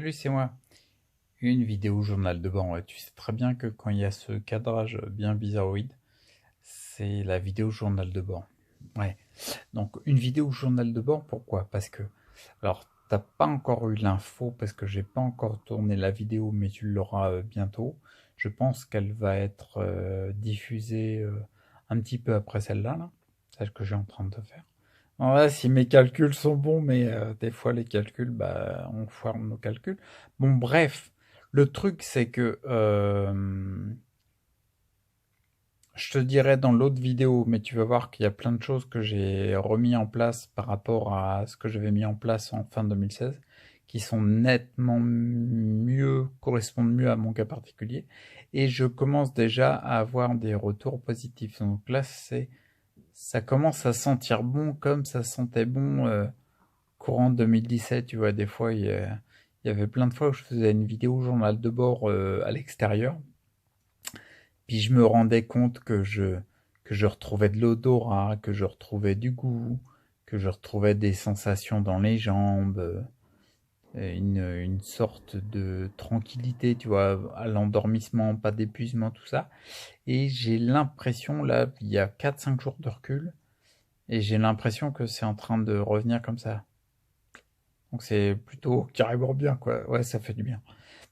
Salut, c'est moi. Une vidéo journal de bord. Ouais, tu sais très bien que quand il y a ce cadrage bien bizarroïde, c'est la vidéo journal de bord. Ouais. Donc une vidéo journal de bord, pourquoi? Parce que, alors, t'as pas encore eu l'info parce que j'ai pas encore tourné la vidéo, mais tu l'auras bientôt. Je pense qu'elle va être diffusée un petit peu après celle-là, là, celle que j'ai en train de faire. Ouais, si mes calculs sont bons, mais des fois les calculs, bah, on foire nos calculs. Bon, bref, le truc c'est que je te dirai dans l'autre vidéo, mais tu vas voir qu'il y a plein de choses que j'ai remis en place par rapport à ce que j'avais mis en place en fin 2016, qui sont nettement mieux, correspondent mieux à mon cas particulier, et je commence déjà à avoir des retours positifs. Donc là, ça commence à sentir bon comme ça sentait bon. Courant 2017, tu vois, des fois, il y avait plein de fois où je faisais une vidéo journal de bord à l'extérieur, puis je me rendais compte que je retrouvais de l'odorat, que je retrouvais du goût, que je retrouvais des sensations dans les jambes, une sorte de tranquillité, tu vois, à l'endormissement, pas d'épuisement, tout ça. Et j'ai l'impression, là, il y a 4-5 jours de recul, et j'ai l'impression que c'est en train de revenir comme ça. Donc c'est plutôt carrément bien, quoi. Ouais, ça fait du bien.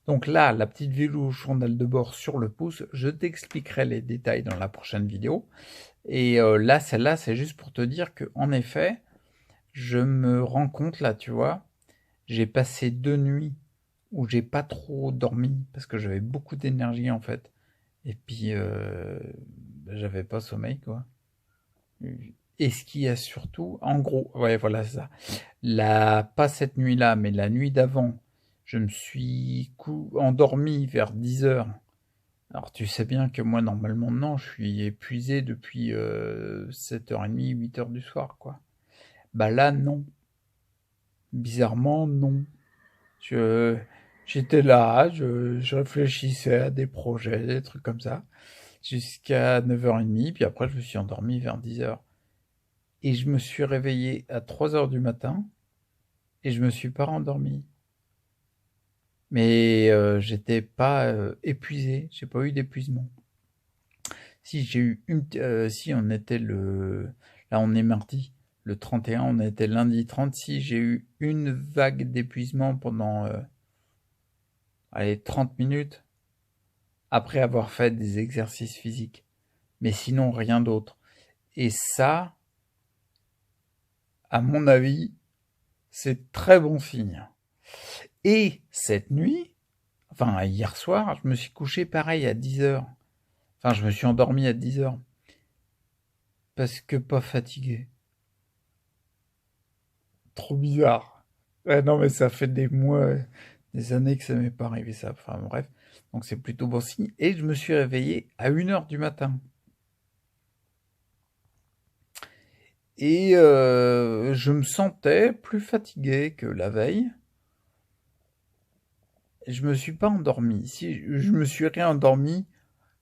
Donc là, la petite vidéo journal de bord sur le pouce, je t'expliquerai les détails dans la prochaine vidéo. Et là, celle-là, c'est juste pour te dire que, en effet, je me rends compte là, tu vois, j'ai passé 2 nuits où j'ai pas trop dormi parce que j'avais beaucoup d'énergie en fait. Et puis j'avais pas sommeil quoi. Et ce qui a surtout, en gros, ouais, voilà c'est ça. Pas cette nuit-là, mais la nuit d'avant, je me suis endormi vers 10 heures. Alors tu sais bien que moi normalement non, je suis épuisé depuis 7h30, 8 heures du soir quoi. Bah là non, bizarrement non. Je J'étais là, je réfléchissais à des projets, des trucs comme ça, jusqu'à 9h30, puis après je me suis endormi vers 10 heures. Et je me suis réveillé à 3 heures du matin et je me suis pas rendormi. Mais j'étais pas épuisé, j'ai pas eu d'épuisement. Si j'ai eu si on était là on est mardi, le 31, on était lundi 30, si j'ai eu une vague d'épuisement pendant, allez, 30 minutes, après avoir fait des exercices physiques. Mais sinon, rien d'autre. Et ça, à mon avis, c'est très bon signe. Et cette nuit, enfin hier soir, je me suis couché pareil à 10 heures. Enfin, je me suis endormi à 10 heures. Parce que pas fatigué. Trop bizarre. Ouais, non, mais ça fait des mois, des années que ça m'est pas arrivé ça. Enfin, bref. Donc, c'est plutôt bon signe. Et je me suis réveillé à 1 heure du matin. Et je me sentais plus fatigué que la veille. Et je me suis pas endormi. Si, je me suis réendormi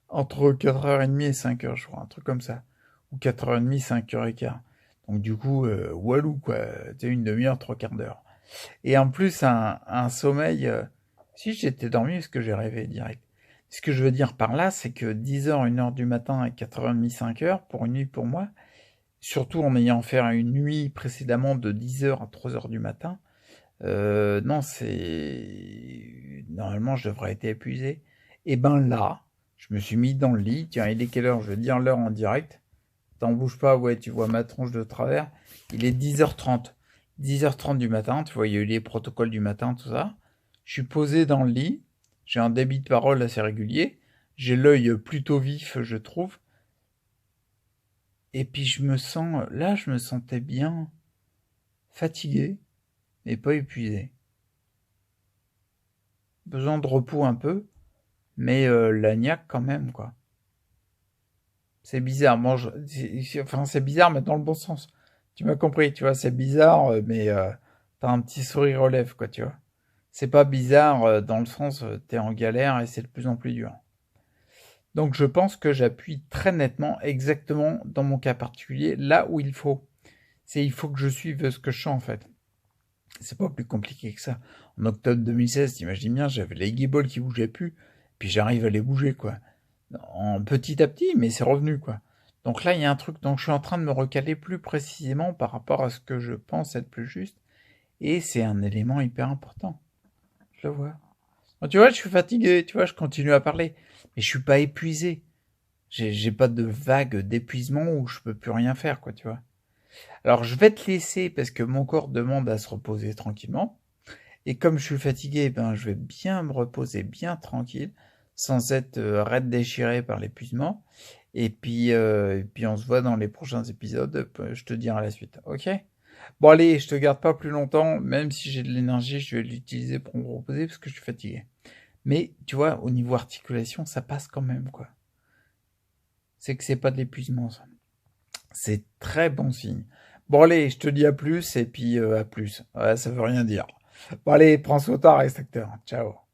entre 4h30 et 5 heures, je crois. Un truc comme ça. Ou 4h30, 5h15. Donc, du coup, walou, quoi. Tu sais, une demi-heure, trois quarts d'heure. Et en plus, un sommeil. Si j'étais dormi, parce que j'ai rêvé direct. Ce que je veux dire par là, c'est que 10 heures, 1 heure du matin et 4h30, 5 heures, pour une nuit pour moi, surtout en ayant fait une nuit précédemment de 10 heures à 3 heures du matin, non, c'est. Normalement, je devrais être épuisé. Et ben là, je me suis mis dans le lit. Tiens, il est quelle heure? Je vais dire l'heure en direct. T'en bouge pas, ouais, tu vois ma tronche de travers. Il est 10h30. 10h30 du matin, tu vois, il y a eu les protocoles du matin, tout ça. Je suis posé dans le lit. J'ai un débit de parole assez régulier. J'ai l'œil plutôt vif, je trouve. Et puis là, je me sentais bien fatigué, mais pas épuisé. Besoin de repos un peu, mais la niaque quand même, quoi. C'est bizarre, enfin c'est bizarre, mais dans le bon sens. Tu m'as compris, tu vois, c'est bizarre, mais t'as un petit sourire aux lèvres, quoi, tu vois. C'est pas bizarre dans le sens, t'es en galère et c'est de plus en plus dur. Donc je pense que j'appuie très nettement, exactement dans mon cas particulier, là où il faut. Il faut que je suive ce que je sens en fait. C'est pas plus compliqué que ça. En octobre 2016, t'imagines bien, j'avais les guibolles qui bougeaient plus, puis j'arrive à les bouger, quoi. En petit à petit, mais c'est revenu, quoi. Donc là, il y a un truc dont je suis en train de me recaler plus précisément par rapport à ce que je pense être plus juste, et c'est un élément hyper important. Je le vois. Bon, tu vois, je suis fatigué, tu vois, je continue à parler, mais je suis pas épuisé. J'ai pas de vague d'épuisement où je peux plus rien faire, quoi, tu vois. Alors, je vais te laisser parce que mon corps demande à se reposer tranquillement. Et comme je suis fatigué, ben, je vais bien me reposer bien tranquille, sans être raide déchiré par l'épuisement. Et puis, on se voit dans les prochains épisodes. Je te dirai la suite. Ok? Bon, allez, je te garde pas plus longtemps. Même si j'ai de l'énergie, je vais l'utiliser pour me reposer parce que je suis fatigué. Mais, tu vois, au niveau articulation, ça passe quand même, quoi. C'est que c'est pas de l'épuisement, ça. C'est très bon signe. Bon, allez, je te dis à plus et puis à plus. Ouais, ça veut rien dire. Bon, allez, prends soin de toi, reste acteur. Ciao.